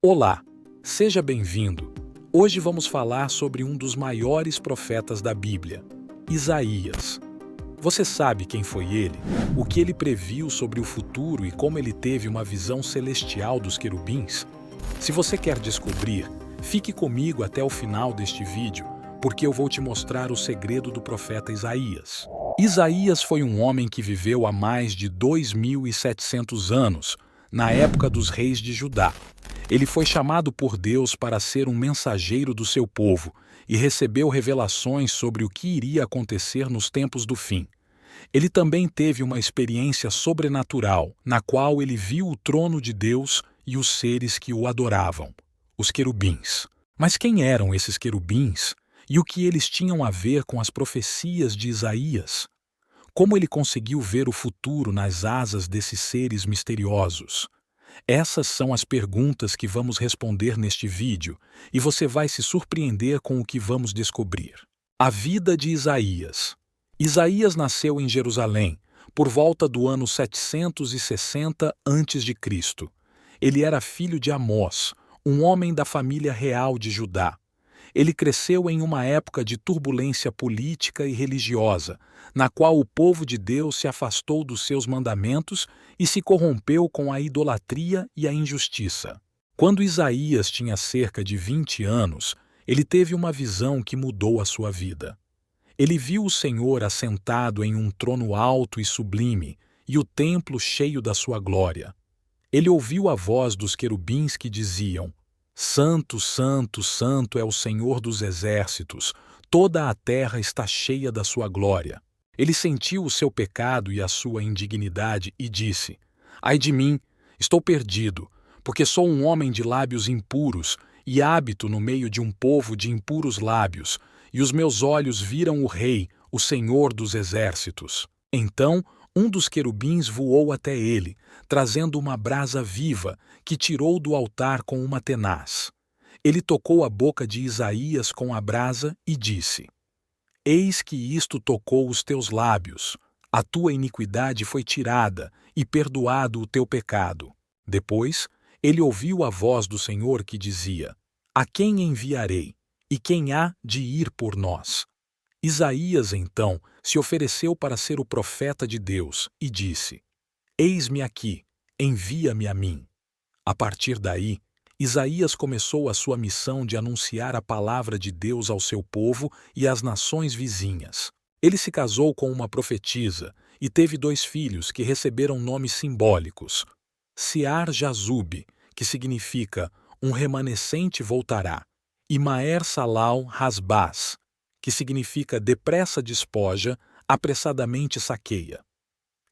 Olá, seja bem-vindo. Hoje vamos falar sobre um dos maiores profetas da Bíblia, Isaías. Você sabe quem foi ele? O que ele previu sobre o futuro e como ele teve uma visão celestial dos querubins? Se você quer descobrir, fique comigo até o final deste vídeo, porque eu vou te mostrar o segredo do profeta Isaías. Isaías foi um homem que viveu há mais de 2.700 anos, na época dos reis de Judá. Ele foi chamado por Deus para ser um mensageiro do seu povo e recebeu revelações sobre o que iria acontecer nos tempos do fim. Ele também teve uma experiência sobrenatural, na qual ele viu o trono de Deus e os seres que o adoravam, os querubins. Mas quem eram esses querubins e o que eles tinham a ver com as profecias de Isaías? Como ele conseguiu ver o futuro nas asas desses seres misteriosos? Essas são as perguntas que vamos responder neste vídeo e você vai se surpreender com o que vamos descobrir. A vida de Isaías. Isaías nasceu em Jerusalém, por volta do ano 760 a.C. Ele era filho de Amós, um homem da família real de Judá. Ele cresceu em uma época de turbulência política e religiosa, na qual o povo de Deus se afastou dos seus mandamentos e se corrompeu com a idolatria e a injustiça. Quando Isaías tinha cerca de 20 anos, ele teve uma visão que mudou a sua vida. Ele viu o Senhor assentado em um trono alto e sublime, e o templo cheio da sua glória. Ele ouviu a voz dos querubins que diziam: Santo, Santo, Santo é o Senhor dos exércitos, toda a terra está cheia da sua glória. Ele sentiu o seu pecado e a sua indignidade e disse: Ai de mim, estou perdido, porque sou um homem de lábios impuros e habito no meio de um povo de impuros lábios, e os meus olhos viram o Rei, o Senhor dos exércitos. Então, um dos querubins voou até ele, trazendo uma brasa viva, que tirou do altar com uma tenaz. Ele tocou a boca de Isaías com a brasa e disse: Eis que isto tocou os teus lábios. A tua iniquidade foi tirada, e perdoado o teu pecado. Depois, ele ouviu a voz do Senhor que dizia: A quem enviarei? E quem há de ir por nós? Isaías, então, se ofereceu para ser o profeta de Deus e disse: Eis-me aqui, envia-me a mim. A partir daí, Isaías começou a sua missão de anunciar a palavra de Deus ao seu povo e às nações vizinhas. Ele se casou com uma profetisa e teve 2 filhos que receberam nomes simbólicos: Sear-Jazube, que significa um remanescente voltará, e Maer-Salal-Hasbaz, que significa depressa despoja, apressadamente saqueia.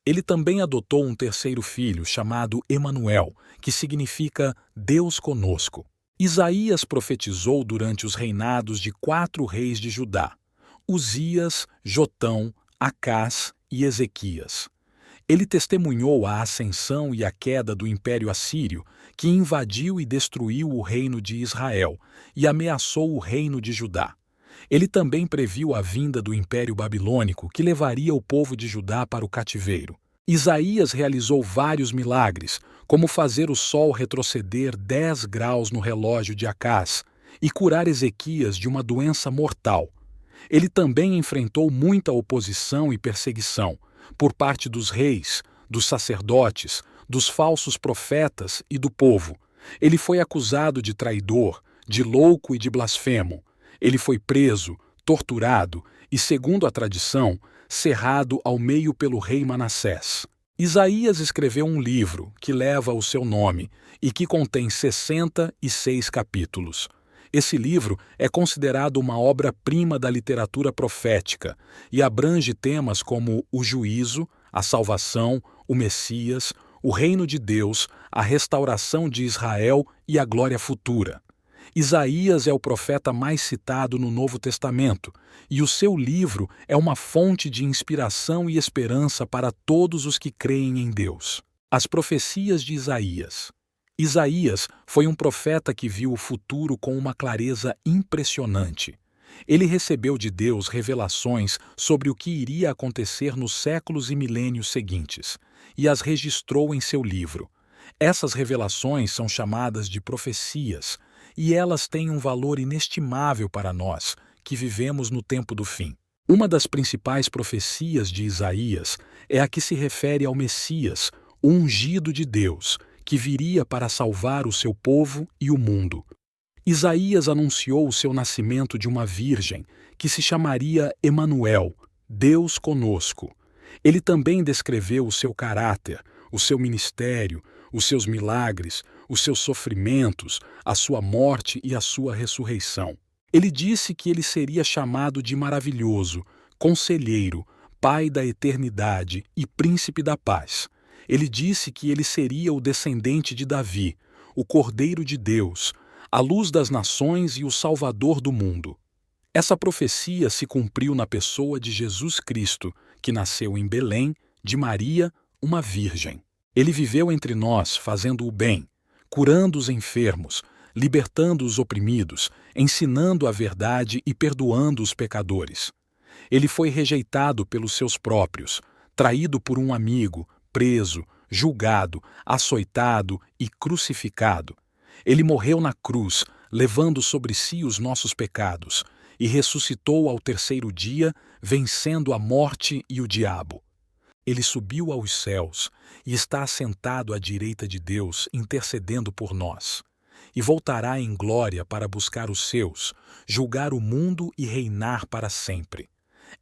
Ele também adotou um terceiro filho chamado Emanuel, que significa Deus conosco. Isaías profetizou durante os reinados de 4 reis de Judá: Uzias, Jotão, Acás e Ezequias. Ele testemunhou a ascensão e a queda do Império Assírio, que invadiu e destruiu o reino de Israel e ameaçou o reino de Judá. Ele também previu a vinda do Império Babilônico, que levaria o povo de Judá para o cativeiro. Isaías realizou vários milagres, como fazer o sol retroceder 10 graus no relógio de Acás e curar Ezequias de uma doença mortal. Ele também enfrentou muita oposição e perseguição por parte dos reis, dos sacerdotes, dos falsos profetas e do povo. Ele foi acusado de traidor, de louco e de blasfemo. Ele foi preso, torturado e, segundo a tradição, cerrado ao meio pelo rei Manassés. Isaías escreveu um livro que leva o seu nome e que contém 66 capítulos. Esse livro é considerado uma obra-prima da literatura profética e abrange temas como o juízo, a salvação, o Messias, o reino de Deus, a restauração de Israel e a glória futura. Isaías é o profeta mais citado no Novo Testamento, e o seu livro é uma fonte de inspiração e esperança para todos os que creem em Deus. As profecias de Isaías. Isaías foi um profeta que viu o futuro com uma clareza impressionante. Ele recebeu de Deus revelações sobre o que iria acontecer nos séculos e milênios seguintes, e as registrou em seu livro. Essas revelações são chamadas de profecias, e elas têm um valor inestimável para nós, que vivemos no tempo do fim. Uma das principais profecias de Isaías é a que se refere ao Messias, o ungido de Deus, que viria para salvar o seu povo e o mundo. Isaías anunciou o seu nascimento de uma virgem, que se chamaria Emanuel, Deus conosco. Ele também descreveu o seu caráter, o seu ministério, os seus milagres, os seus sofrimentos, a sua morte e a sua ressurreição. Ele disse que ele seria chamado de maravilhoso, conselheiro, pai da eternidade e príncipe da paz. Ele disse que ele seria o descendente de Davi, o Cordeiro de Deus, a luz das nações e o Salvador do mundo. Essa profecia se cumpriu na pessoa de Jesus Cristo, que nasceu em Belém, de Maria, uma virgem. Ele viveu entre nós, fazendo o bem, curando os enfermos, libertando os oprimidos, ensinando a verdade e perdoando os pecadores. Ele foi rejeitado pelos seus próprios, traído por um amigo, preso, julgado, açoitado e crucificado. Ele morreu na cruz, levando sobre si os nossos pecados, e ressuscitou ao terceiro dia, vencendo a morte e o diabo. Ele subiu aos céus e está assentado à direita de Deus, intercedendo por nós. E voltará em glória para buscar os seus, julgar o mundo e reinar para sempre.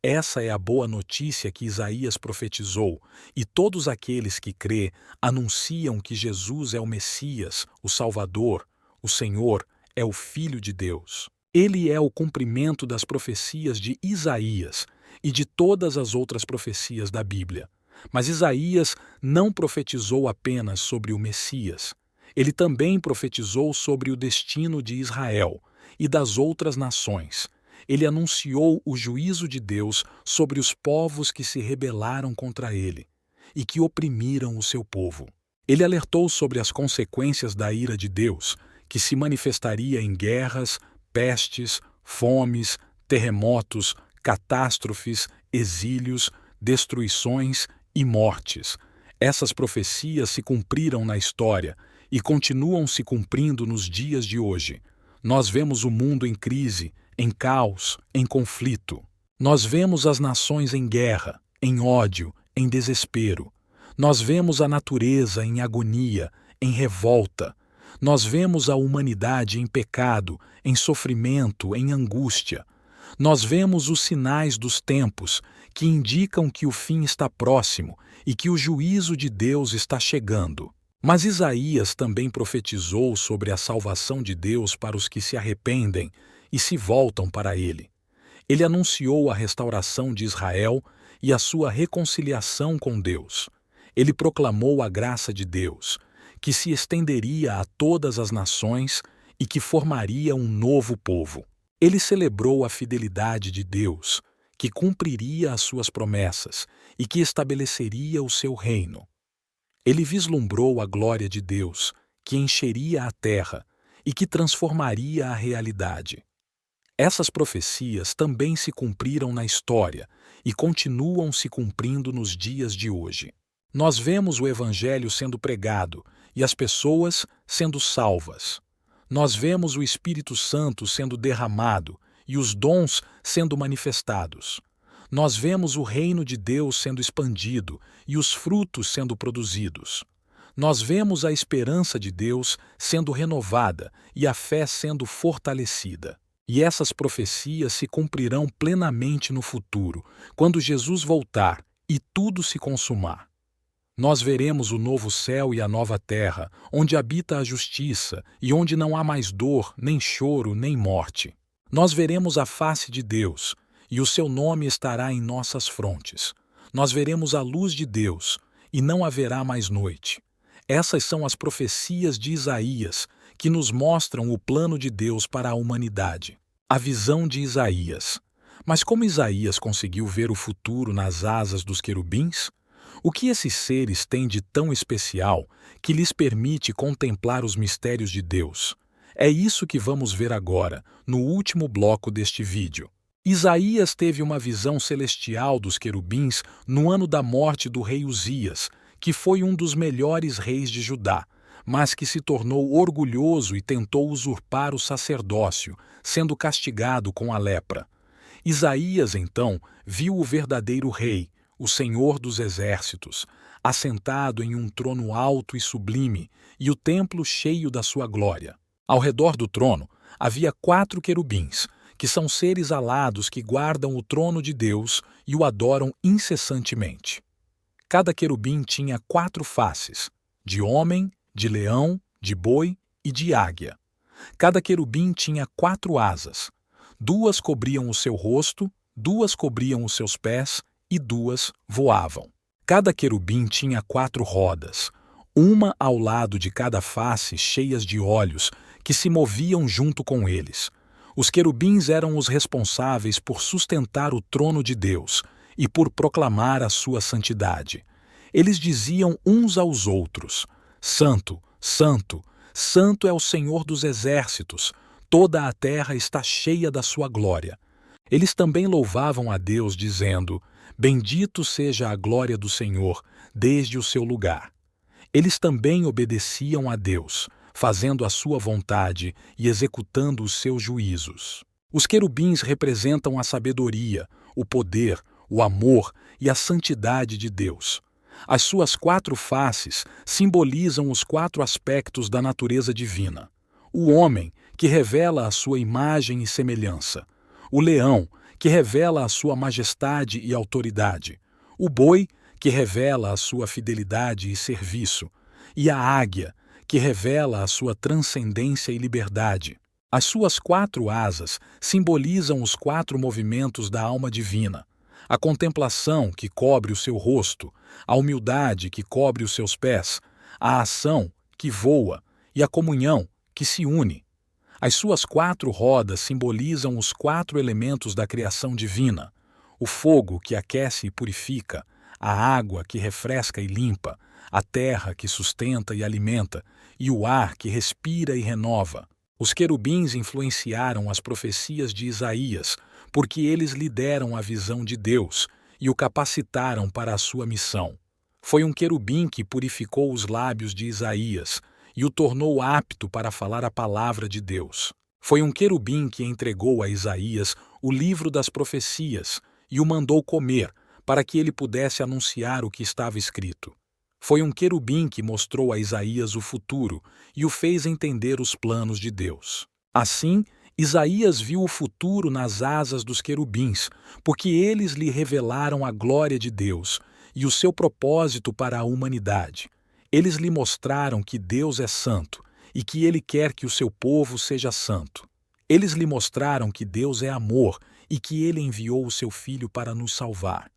Essa é a boa notícia que Isaías profetizou, e todos aqueles que crê anunciam que Jesus é o Messias, o Salvador, o Senhor, é o Filho de Deus. Ele é o cumprimento das profecias de Isaías e de todas as outras profecias da Bíblia. Mas Isaías não profetizou apenas sobre o Messias. Ele também profetizou sobre o destino de Israel e das outras nações. Ele anunciou o juízo de Deus sobre os povos que se rebelaram contra ele e que oprimiram o seu povo. Ele alertou sobre as consequências da ira de Deus, que se manifestaria em guerras, pestes, fomes, terremotos, catástrofes, exílios, destruições e mortes. Essas profecias se cumpriram na história e continuam se cumprindo nos dias de hoje. Nós vemos o mundo em crise, em caos, em conflito. Nós vemos as nações em guerra, em ódio, em desespero. Nós vemos a natureza em agonia, em revolta. Nós vemos a humanidade em pecado, em sofrimento, em angústia. Nós vemos os sinais dos tempos, que indicam que o fim está próximo e que o juízo de Deus está chegando. Mas Isaías também profetizou sobre a salvação de Deus para os que se arrependem e se voltam para ele. Ele anunciou a restauração de Israel e a sua reconciliação com Deus. Ele proclamou a graça de Deus, que se estenderia a todas as nações e que formaria um novo povo. Ele celebrou a fidelidade de Deus, que cumpriria as suas promessas e que estabeleceria o seu reino. Ele vislumbrou a glória de Deus, que encheria a terra e que transformaria a realidade. Essas profecias também se cumpriram na história e continuam se cumprindo nos dias de hoje. Nós vemos o Evangelho sendo pregado e as pessoas sendo salvas. Nós vemos o Espírito Santo sendo derramado e os dons sendo manifestados. Nós vemos o reino de Deus sendo expandido e os frutos sendo produzidos. Nós vemos a esperança de Deus sendo renovada e a fé sendo fortalecida. E essas profecias se cumprirão plenamente no futuro, quando Jesus voltar e tudo se consumar. Nós veremos o novo céu e a nova terra, onde habita a justiça e onde não há mais dor, nem choro, nem morte. Nós veremos a face de Deus, e o seu nome estará em nossas frontes. Nós veremos a luz de Deus, e não haverá mais noite. Essas são as profecias de Isaías, que nos mostram o plano de Deus para a humanidade. A visão de Isaías. Mas como Isaías conseguiu ver o futuro nas asas dos querubins? O que esses seres têm de tão especial que lhes permite contemplar os mistérios de Deus? É isso que vamos ver agora, no último bloco deste vídeo. Isaías teve uma visão celestial dos querubins no ano da morte do rei Uzias, que foi um dos melhores reis de Judá, mas que se tornou orgulhoso e tentou usurpar o sacerdócio, sendo castigado com a lepra. Isaías, então, viu o verdadeiro rei, o Senhor dos exércitos, assentado em um trono alto e sublime, e o templo cheio da sua glória. Ao redor do trono havia 4 querubins, que são seres alados que guardam o trono de Deus e o adoram incessantemente. Cada querubim tinha 4 faces, de homem, de leão, de boi e de águia. Cada querubim tinha 4 asas. 2 cobriam o seu rosto, 2 cobriam os seus pés e 2 voavam. Cada querubim tinha 4 rodas, uma ao lado de cada face, cheias de olhos, que se moviam junto com eles. Os querubins eram os responsáveis por sustentar o trono de Deus e por proclamar a sua santidade. Eles diziam uns aos outros: Santo, Santo, Santo é o Senhor dos exércitos, toda a terra está cheia da sua glória. Eles também louvavam a Deus, dizendo: Bendito seja a glória do Senhor, desde o seu lugar. Eles também obedeciam a Deus, fazendo a sua vontade e executando os seus juízos. Os querubins representam a sabedoria, o poder, o amor e a santidade de Deus. As suas 4 faces simbolizam os 4 aspectos da natureza divina. O homem, que revela a sua imagem e semelhança. O leão, que revela a sua majestade e autoridade. O boi, que revela a sua fidelidade e serviço. E a águia, que revela a sua transcendência e liberdade. As suas 4 asas simbolizam os 4 movimentos da alma divina. A contemplação, que cobre o seu rosto, a humildade, que cobre os seus pés, a ação, que voa, e a comunhão, que se une. As suas 4 rodas simbolizam os 4 elementos da criação divina: o fogo, que aquece e purifica, a água, que refresca e limpa, a terra, que sustenta e alimenta, e o ar, que respira e renova. Os querubins influenciaram as profecias de Isaías, porque eles lhe deram a visão de Deus e o capacitaram para a sua missão. Foi um querubim que purificou os lábios de Isaías e o tornou apto para falar a palavra de Deus. Foi um querubim que entregou a Isaías o livro das profecias e o mandou comer, para que ele pudesse anunciar o que estava escrito. Foi um querubim que mostrou a Isaías o futuro e o fez entender os planos de Deus. Assim, Isaías viu o futuro nas asas dos querubins, porque eles lhe revelaram a glória de Deus e o seu propósito para a humanidade. Eles lhe mostraram que Deus é santo e que ele quer que o seu povo seja santo. Eles lhe mostraram que Deus é amor e que ele enviou o seu Filho para nos salvar.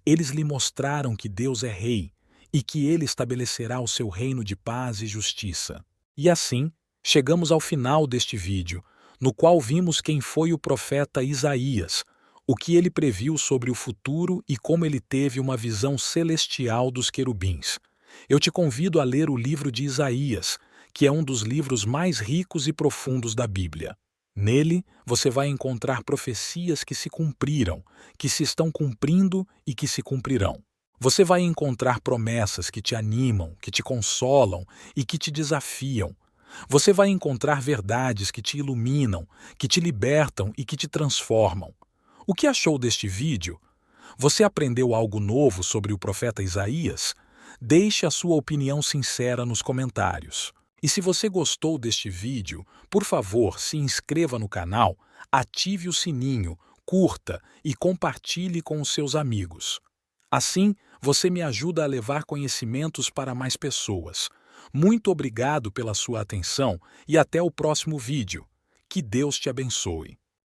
Eles lhe mostraram que Deus é rei e que ele estabelecerá o seu reino de paz e justiça. E assim, chegamos ao final deste vídeo, no qual vimos quem foi o profeta Isaías, o que ele previu sobre o futuro e como ele teve uma visão celestial dos querubins. Eu te convido a ler o livro de Isaías, que é um dos livros mais ricos e profundos da Bíblia. Nele, você vai encontrar profecias que se cumpriram, que se estão cumprindo e que se cumprirão. Você vai encontrar promessas que te animam, que te consolam e que te desafiam. Você vai encontrar verdades que te iluminam, que te libertam e que te transformam. O que achou deste vídeo? Você aprendeu algo novo sobre o profeta Isaías? Deixe a sua opinião sincera nos comentários. E se você gostou deste vídeo, por favor, se inscreva no canal, ative o sininho, curta e compartilhe com os seus amigos. Assim, você me ajuda a levar conhecimentos para mais pessoas. Muito obrigado pela sua atenção e até o próximo vídeo. Que Deus te abençoe.